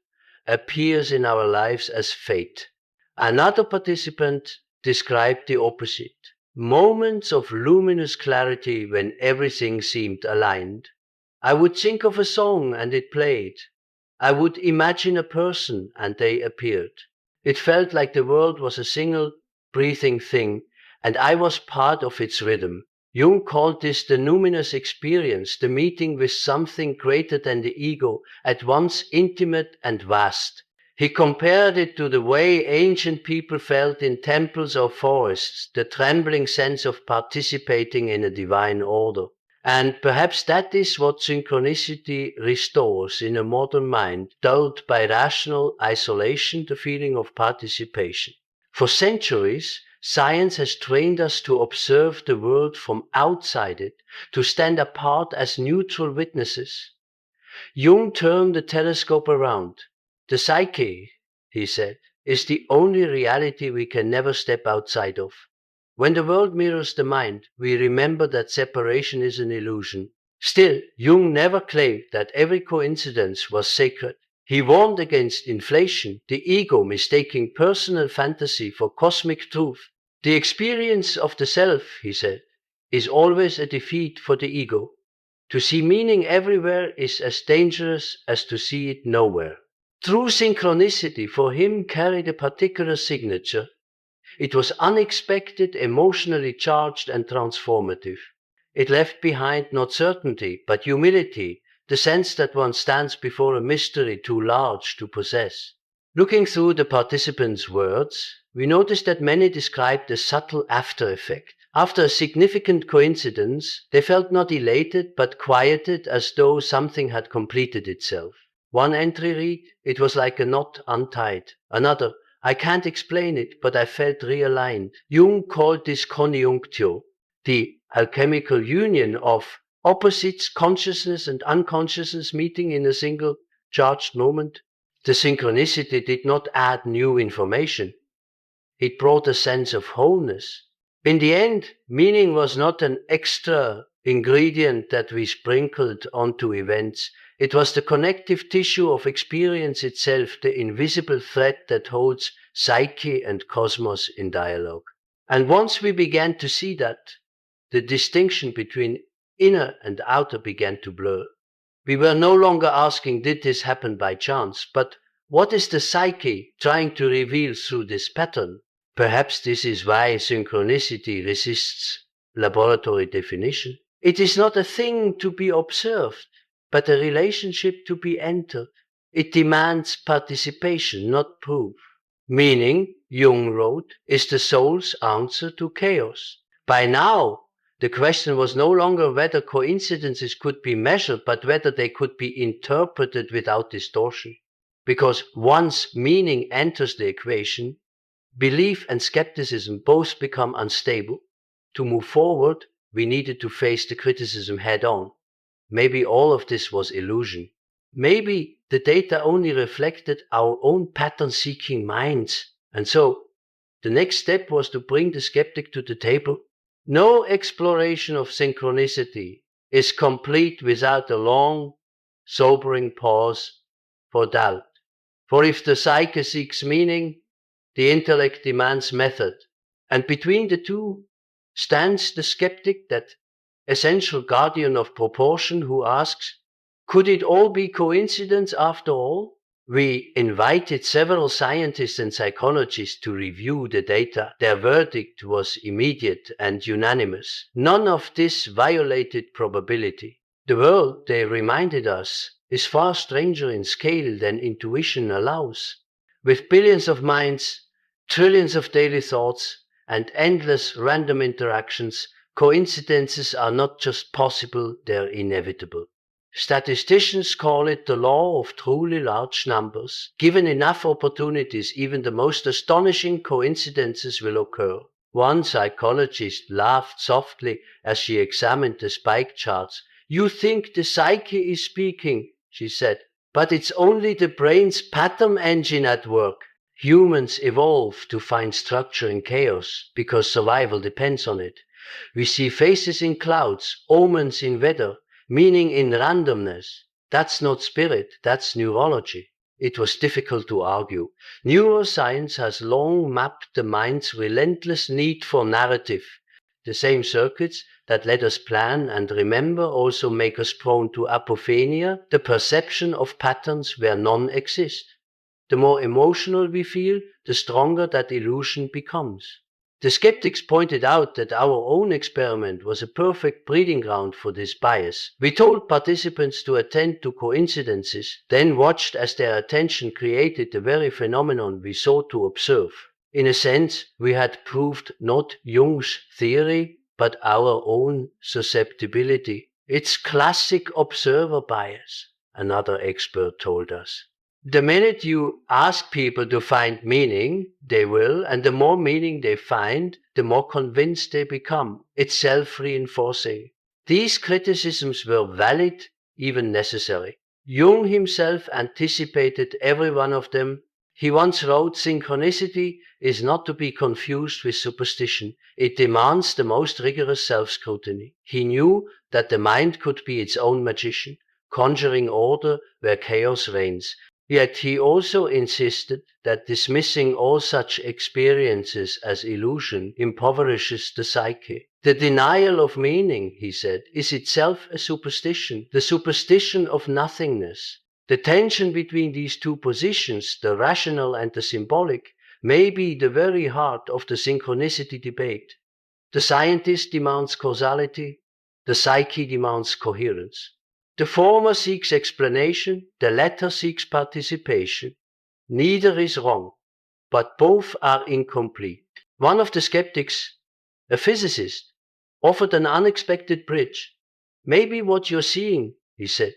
appears in our lives as fate. Another participant described the opposite. Moments of luminous clarity when everything seemed aligned. I would think of a song and it played. I would imagine a person and they appeared. It felt like the world was a single breathing thing and I was part of its rhythm. Jung called this the numinous experience, the meeting with something greater than the ego, at once intimate and vast. He compared it to the way ancient people felt in temples or forests, the trembling sense of participating in a divine order. And perhaps that is what synchronicity restores in a modern mind, dulled by rational isolation, the feeling of participation. For centuries, science has trained us to observe the world from outside it, to stand apart as neutral witnesses. Jung turned the telescope around. The psyche, he said, is the only reality we can never step outside of. When the world mirrors the mind, we remember that separation is an illusion. Still, Jung never claimed that every coincidence was sacred. He warned against inflation, the ego mistaking personal fantasy for cosmic truth. The experience of the self, he said, is always a defeat for the ego. To see meaning everywhere is as dangerous as to see it nowhere. True synchronicity for him carried a particular signature. It was unexpected, emotionally charged, and transformative. It left behind not certainty, but humility, the sense that one stands before a mystery too large to possess. Looking through the participants' words, we noticed that many described a subtle after effect. After a significant coincidence, they felt not elated, but quieted as though something had completed itself. One entry read, "It was like a knot untied." Another, "I can't explain it, but I felt realigned." Jung called this conjunctio, the alchemical union of opposites, consciousness and unconsciousness meeting in a single charged moment. The synchronicity did not add new information. It brought a sense of wholeness. In the end, meaning was not an extra ingredient that we sprinkled onto events. It was the connective tissue of experience itself, the invisible thread that holds psyche and cosmos in dialogue. And once we began to see that, the distinction between inner and outer began to blur. We were no longer asking, did this happen by chance, but what is the psyche trying to reveal through this pattern? Perhaps this is why synchronicity resists laboratory definition. It is not a thing to be observed, but a relationship to be entered. It demands participation, not proof. Meaning, Jung wrote, is the soul's answer to chaos. By now, the question was no longer whether coincidences could be measured, but whether they could be interpreted without distortion. Because once meaning enters the equation, belief and skepticism both become unstable. To move forward, we needed to face the criticism head on. Maybe all of this was illusion. Maybe the data only reflected our own pattern-seeking minds. And so, the next step was to bring the skeptic to the table. No exploration of synchronicity is complete without a long, sobering pause for doubt. For if the psyche seeks meaning, the intellect demands method. And between the two stands the skeptic, that essential guardian of proportion, who asks, could it all be coincidence after all? We invited several scientists and psychologists to review the data. Their verdict was immediate and unanimous. None of this violated probability. The world, they reminded us, is far stranger in scale than intuition allows. With billions of minds, trillions of daily thoughts, and endless random interactions, coincidences are not just possible, they're inevitable. Statisticians call it the law of truly large numbers. Given enough opportunities, even the most astonishing coincidences will occur. One psychologist laughed softly as she examined the spike charts. "You think the psyche is speaking," she said. But it's only the brain's pattern engine at work. Humans evolve to find structure in chaos because survival depends on it. We see faces in clouds, omens in weather, meaning in randomness. That's not spirit, that's neurology. It was difficult to argue. Neuroscience has long mapped the mind's relentless need for narrative. The same circuits that let us plan and remember also make us prone to apophenia, the perception of patterns where none exist. The more emotional we feel, the stronger that illusion becomes. The skeptics pointed out that our own experiment was a perfect breeding ground for this bias. We told participants to attend to coincidences, then watched as their attention created the very phenomenon we sought to observe. In a sense, we had proved not Jung's theory, but our own susceptibility. It's classic observer bias, another expert told us. The minute you ask people to find meaning, they will, and the more meaning they find, the more convinced they become. It's self-reinforcing. These criticisms were valid, even necessary. Jung himself anticipated every one of them. He once wrote, "Synchronicity is not to be confused with superstition. It demands the most rigorous self-scrutiny." He knew that the mind could be its own magician, conjuring order where chaos reigns. Yet he also insisted that dismissing all such experiences as illusion impoverishes the psyche. The denial of meaning, he said, is itself a superstition, the superstition of nothingness. The tension between these two positions, the rational and the symbolic, may be the very heart of the synchronicity debate. The scientist demands causality, the psyche demands coherence. The former seeks explanation, the latter seeks participation. Neither is wrong, but both are incomplete. One of the skeptics, a physicist, offered an unexpected bridge. Maybe what you're seeing, he said,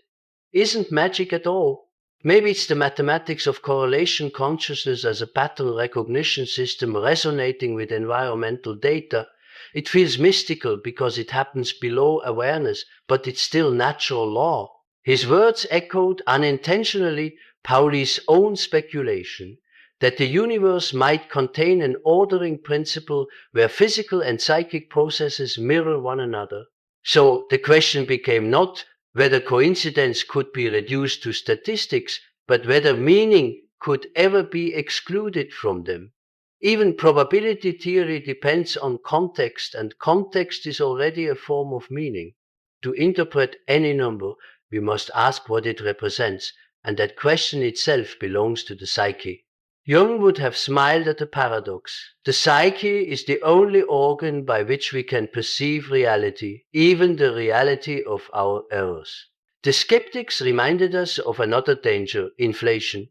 isn't magic at all. Maybe it's the mathematics of correlation consciousness as a pattern recognition system resonating with environmental data. It feels mystical because it happens below awareness, but it's still natural law. His words echoed unintentionally Pauli's own speculation that the universe might contain an ordering principle where physical and psychic processes mirror one another. So the question became not whether coincidence could be reduced to statistics, but whether meaning could ever be excluded from them. Even probability theory depends on context, and context is already a form of meaning. To interpret any number, we must ask what it represents, and that question itself belongs to the psyche. Jung would have smiled at the paradox. The psyche is the only organ by which we can perceive reality, even the reality of our errors. The skeptics reminded us of another danger, inflation.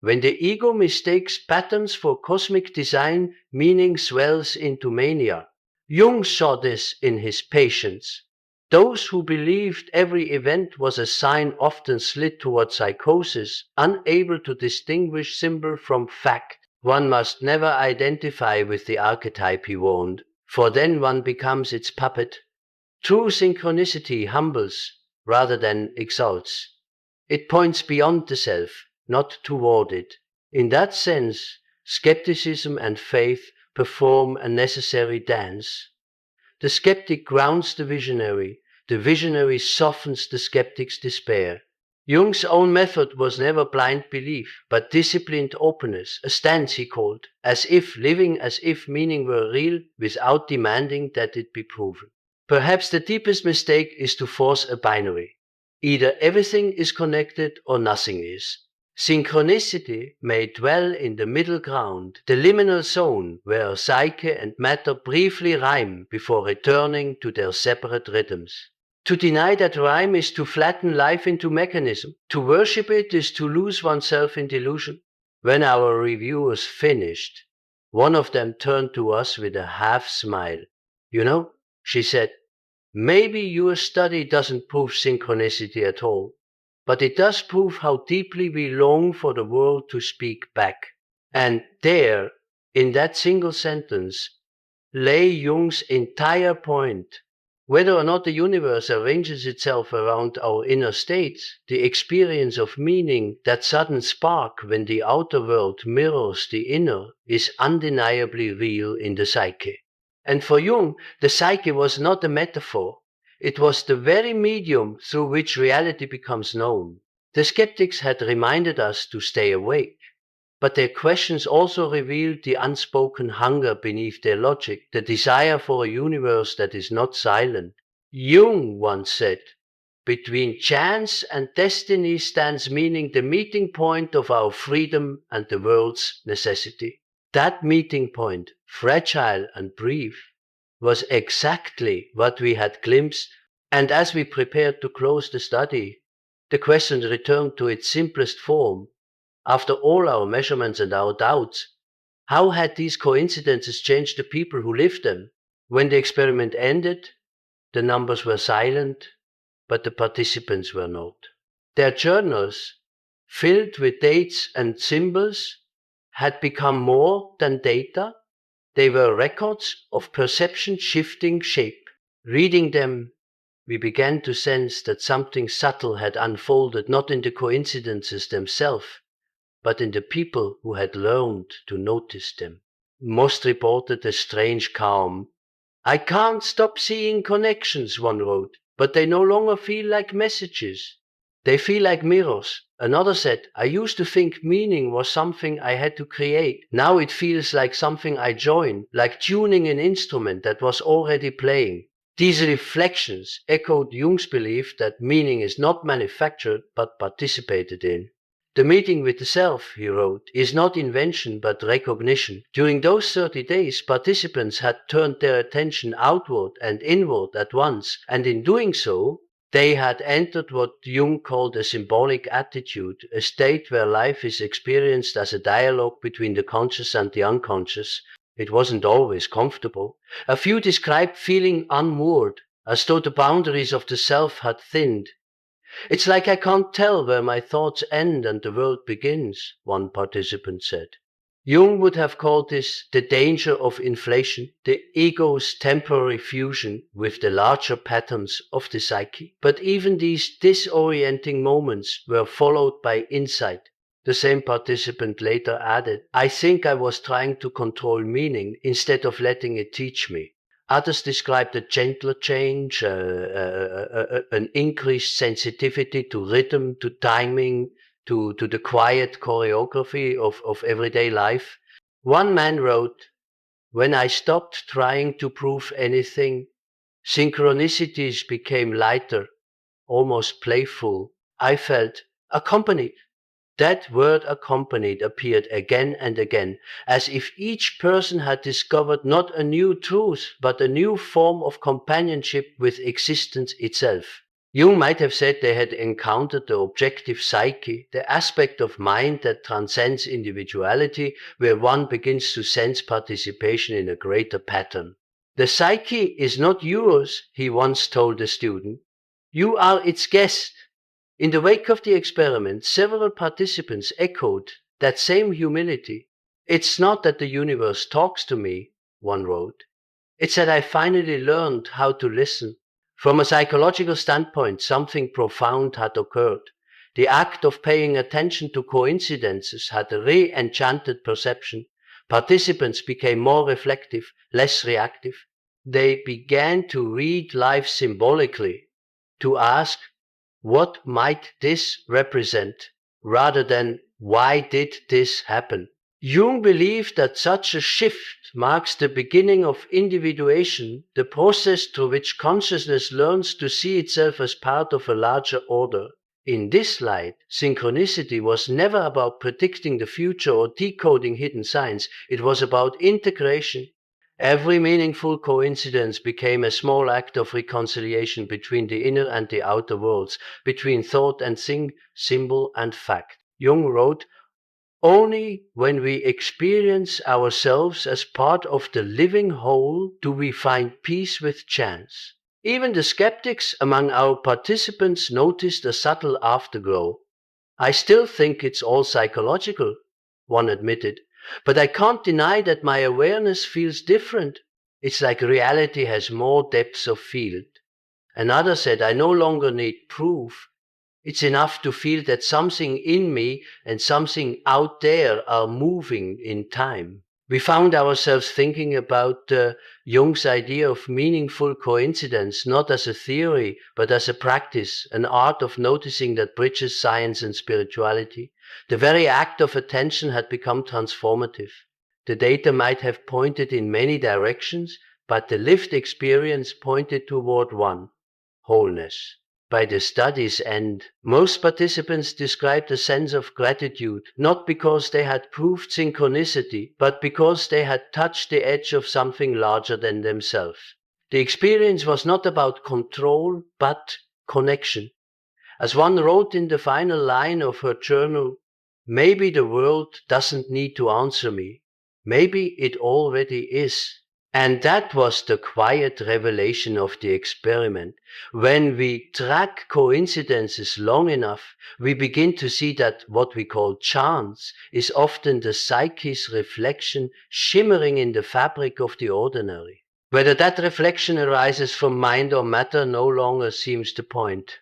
When the ego mistakes patterns for cosmic design, meaning swells into mania. Jung saw this in his patients. Those who believed every event was a sign often slid toward psychosis, unable to distinguish symbol from fact. One must never identify with the archetype, he warned, for then one becomes its puppet. True synchronicity humbles rather than exalts. It points beyond the self, not toward it. In that sense, skepticism and faith perform a necessary dance. The skeptic grounds the visionary softens the skeptic's despair. Jung's own method was never blind belief, but disciplined openness, a stance he called, living as if meaning were real without demanding that it be proven. Perhaps the deepest mistake is to force a binary. Either everything is connected or nothing is. Synchronicity may dwell in the middle ground, the liminal zone where psyche and matter briefly rhyme before returning to their separate rhythms. To deny that rhyme is to flatten life into mechanism. To worship it is to lose oneself in delusion. When our reviewers finished, one of them turned to us with a half smile. "You know," she said, "maybe your study doesn't prove synchronicity at all, but it does prove how deeply we long for the world to speak back." And there, in that single sentence, lay Jung's entire point. Whether or not the universe arranges itself around our inner states, the experience of meaning, that sudden spark when the outer world mirrors the inner, is undeniably real in the psyche. And for Jung, the psyche was not a metaphor. It was the very medium through which reality becomes known. The skeptics had reminded us to stay awake. But their questions also revealed the unspoken hunger beneath their logic, the desire for a universe that is not silent. Jung once said, "Between chance and destiny stands meaning, the meeting point of our freedom and the world's necessity." That meeting point, fragile and brief, was exactly what we had glimpsed, and as we prepared to close the study, the question returned to its simplest form. After all our measurements and our doubts, how had these coincidences changed the people who lived them? When the experiment ended, the numbers were silent, but the participants were not. Their journals, filled with dates and symbols, had become more than data. They were records of perception shifting shape. Reading them, we began to sense that something subtle had unfolded, not in the coincidences themselves, but in the people who had learned to notice them. Most reported a strange calm. "I can't stop seeing connections," one wrote, "but they no longer feel like messages. They feel like mirrors." Another said, "I used to think meaning was something I had to create. Now it feels like something I join, like tuning an instrument that was already playing." These reflections echoed Jung's belief that meaning is not manufactured but participated in. "The meeting with the self," he wrote, "is not invention but recognition." During those 30 days, participants had turned their attention outward and inward at once, and in doing so, they had entered what Jung called a symbolic attitude, a state where life is experienced as a dialogue between the conscious and the unconscious. It wasn't always comfortable. A few described feeling unmoored, as though the boundaries of the self had thinned. "It's like I can't tell where my thoughts end and the world begins," one participant said. Jung would have called this the danger of inflation, the ego's temporary fusion with the larger patterns of the psyche. But even these disorienting moments were followed by insight. The same participant later added, "I think I was trying to control meaning instead of letting it teach me." Others described a gentler change, an increased sensitivity to rhythm, to timing, to the quiet choreography of everyday life. One man wrote, "When I stopped trying to prove anything, synchronicities became lighter, almost playful. I felt accompanied." That word accompanied appeared again and again, as if each person had discovered not a new truth, but a new form of companionship with existence itself. Jung might have said they had encountered the objective psyche, the aspect of mind that transcends individuality, where one begins to sense participation in a greater pattern. "The psyche is not yours," he once told a student. "You are its guest." In the wake of the experiment, several participants echoed that same humility. "It's not that the universe talks to me," one wrote. "It's that I finally learned how to listen." From a psychological standpoint, something profound had occurred. The act of paying attention to coincidences had re-enchanted perception. Participants became more reflective, less reactive. They began to read life symbolically, to ask, "What might this represent?" rather than "Why did this happen?" Jung believed that such a shift marks the beginning of individuation, the process through which consciousness learns to see itself as part of a larger order. In this light, synchronicity was never about predicting the future or decoding hidden signs. It was about integration. Every meaningful coincidence became a small act of reconciliation between the inner and the outer worlds, between thought and thing, symbol and fact. Jung wrote, "Only when we experience ourselves as part of the living whole do we find peace with chance." Even the skeptics among our participants noticed a subtle afterglow. "I still think it's all psychological," one admitted, "but I can't deny that my awareness feels different. It's like reality has more depths of field." Another said, I no longer need proof. It's enough to feel that something in me and something out there are moving in time. We found ourselves thinking about Jung's idea of meaningful coincidence, not as a theory, but as a practice, an art of noticing that bridges science and spirituality. The very act of attention had become transformative. The data might have pointed in many directions, but the lived experience pointed toward one: wholeness. By the study's end, most participants described a sense of gratitude, not because they had proved synchronicity, but because they had touched the edge of something larger than themselves. The experience was not about control, but connection. As one wrote in the final line of her journal, maybe the world doesn't need to answer me. Maybe it already is. And that was the quiet revelation of the experiment. When we track coincidences long enough, we begin to see that what we call chance is often the psyche's reflection shimmering in the fabric of the ordinary. Whether that reflection arises from mind or matter no longer seems the point.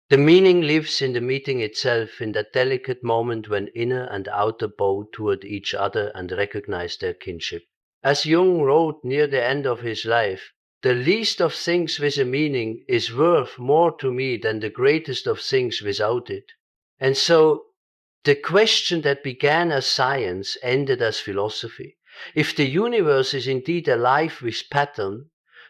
The meaning lives in the meeting itself, in that delicate moment when inner and outer bow toward each other and recognize their kinship. As Jung wrote near the end of his life, the least of things with a meaning is worth more to me than the greatest of things without it. And so, the question that began as science ended as philosophy. If the universe is indeed alive with pattern,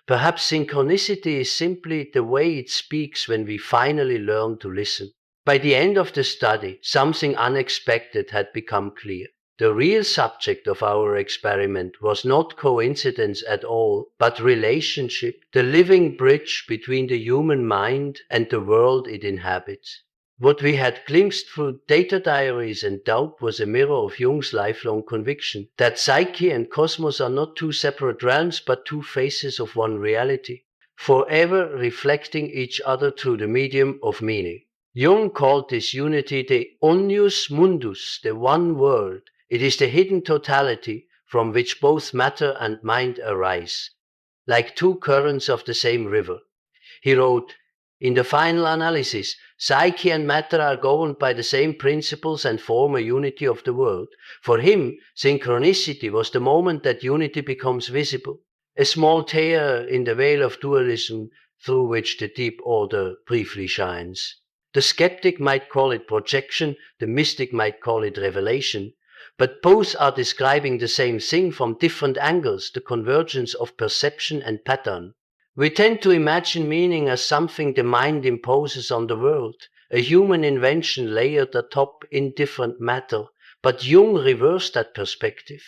perhaps synchronicity is simply the way it speaks when we finally learn to listen. By the end of the study, something unexpected had become clear. The real subject of our experiment was not coincidence at all, but relationship, the living bridge between the human mind and the world it inhabits. What we had glimpsed through data diaries and doubt was a mirror of Jung's lifelong conviction that psyche and cosmos are not two separate realms but two faces of one reality, forever reflecting each other through the medium of meaning. Jung called this unity the unius mundus, the one world. It is the hidden totality from which both matter and mind arise, like two currents of the same river. He wrote, in the final analysis, psyche and matter are governed by the same principles and form a unity of the world. For him, synchronicity was the moment that unity becomes visible, a small tear in the veil of dualism through which the deep order briefly shines. The skeptic might call it projection, the mystic might call it revelation, but both are describing the same thing from different angles, the convergence of perception and pattern. We tend to imagine meaning as something the mind imposes on the world, a human invention layered atop indifferent matter, but Jung reversed that perspective.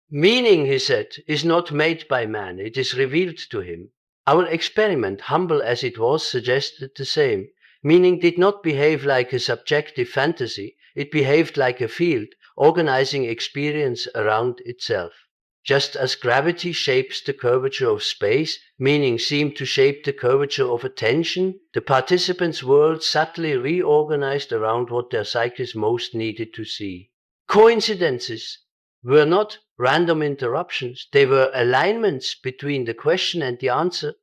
Meaning, he said, is not made by man, it is revealed to him. Our experiment, humble as it was, suggested the same. Meaning did not behave like a subjective fantasy, it behaved like a field, organizing experience around itself. Just as gravity shapes the curvature of space, meaning seemed to shape the curvature of attention, the participants' world subtly reorganized around what their psyches most needed to see. Coincidences were not random interruptions, they were alignments between the question and the answer,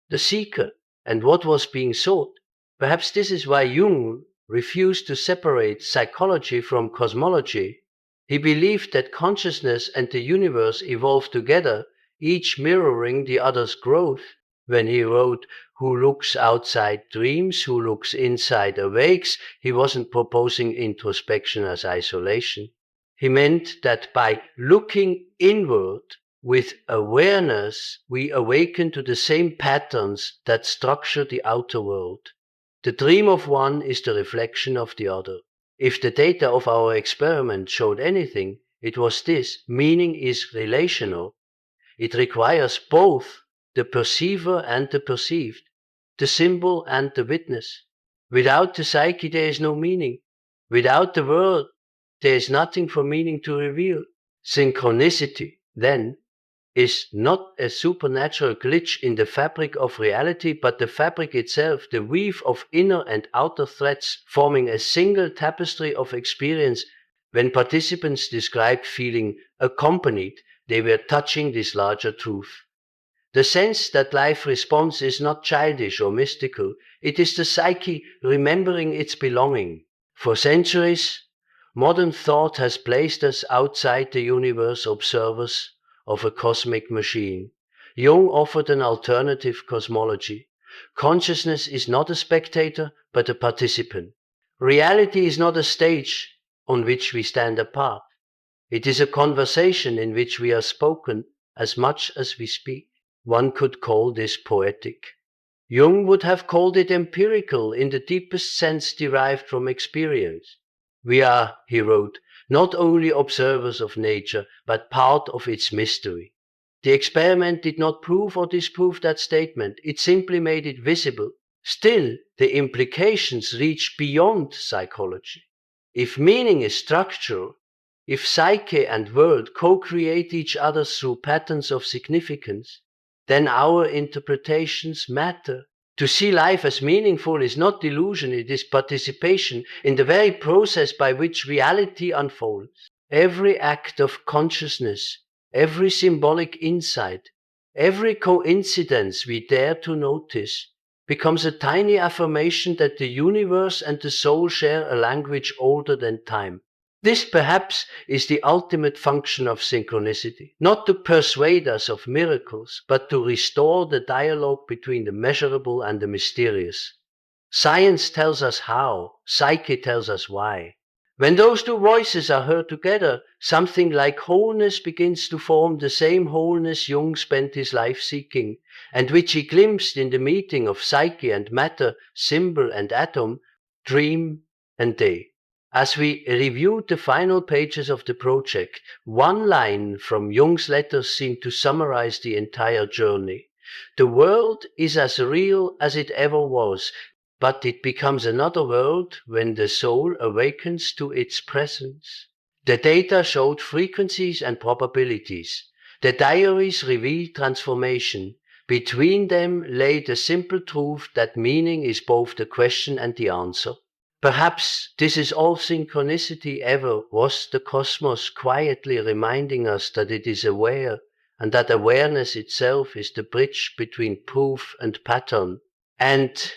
the seeker and what was being sought. Perhaps this is why Jung refused to separate psychology from cosmology. He believed that consciousness and the universe evolve together, each mirroring the other's growth. When he wrote, "Who looks outside dreams, who looks inside awakes," he wasn't proposing introspection as isolation. He meant that by looking inward with awareness, we awaken to the same patterns that structure the outer world. The dream of one is the reflection of the other. If the data of our experiment showed anything, it was this: meaning is relational. It requires both the perceiver and the perceived, the symbol and the witness. Without the psyche, there is no meaning. Without the world, there is nothing for meaning to reveal. Synchronicity, then, is not a supernatural glitch in the fabric of reality, but the fabric itself, the weave of inner and outer threads forming a single tapestry of experience. When participants described feeling accompanied, they were touching this larger truth. The sense that life responds is not childish or mystical, it is the psyche remembering its belonging. For centuries, modern thought has placed us outside the universe, observers of a cosmic machine. Jung offered an alternative cosmology. Consciousness is not a spectator, but a participant. Reality is not a stage on which we stand apart. It is a conversation in which we are spoken as much as we speak. One could call this poetic. Jung would have called it empirical in the deepest sense derived from experience. We are, he wrote, not only observers of nature, but part of its mystery. The experiment did not prove or disprove that statement, it simply made it visible. Still, the implications reach beyond psychology. If meaning is structural, if psyche and world co-create each other through patterns of significance, then our interpretations matter. To see life as meaningful is not delusion, it is participation in the very process by which reality unfolds. Every act of consciousness, every symbolic insight, every coincidence we dare to notice becomes a tiny affirmation that the universe and the soul share a language older than time. This perhaps is the ultimate function of synchronicity, not to persuade us of miracles, but to restore the dialogue between the measurable and the mysterious. Science tells us how, psyche tells us why. When those two voices are heard together, something like wholeness begins to form, the same wholeness Jung spent his life seeking, and which he glimpsed in the meeting of psyche and matter, symbol and atom, dream and day. As we reviewed the final pages of the project, one line from Jung's letters seemed to summarize the entire journey. The world is as real as it ever was, but it becomes another world when the soul awakens to its presence. The data showed frequencies and probabilities. The diaries revealed transformation. Between them lay the simple truth that meaning is both the question and the answer. Perhaps this is all synchronicity ever was, the cosmos quietly reminding us that it is aware, and that awareness itself is the bridge between proof and pattern. And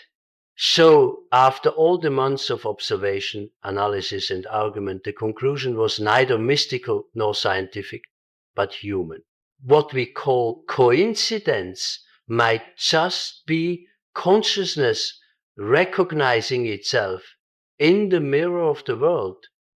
so, after all the months of observation, analysis, and argument, the conclusion was neither mystical nor scientific, but human. What we call coincidence might just be consciousness recognizing itself in the mirror of the world,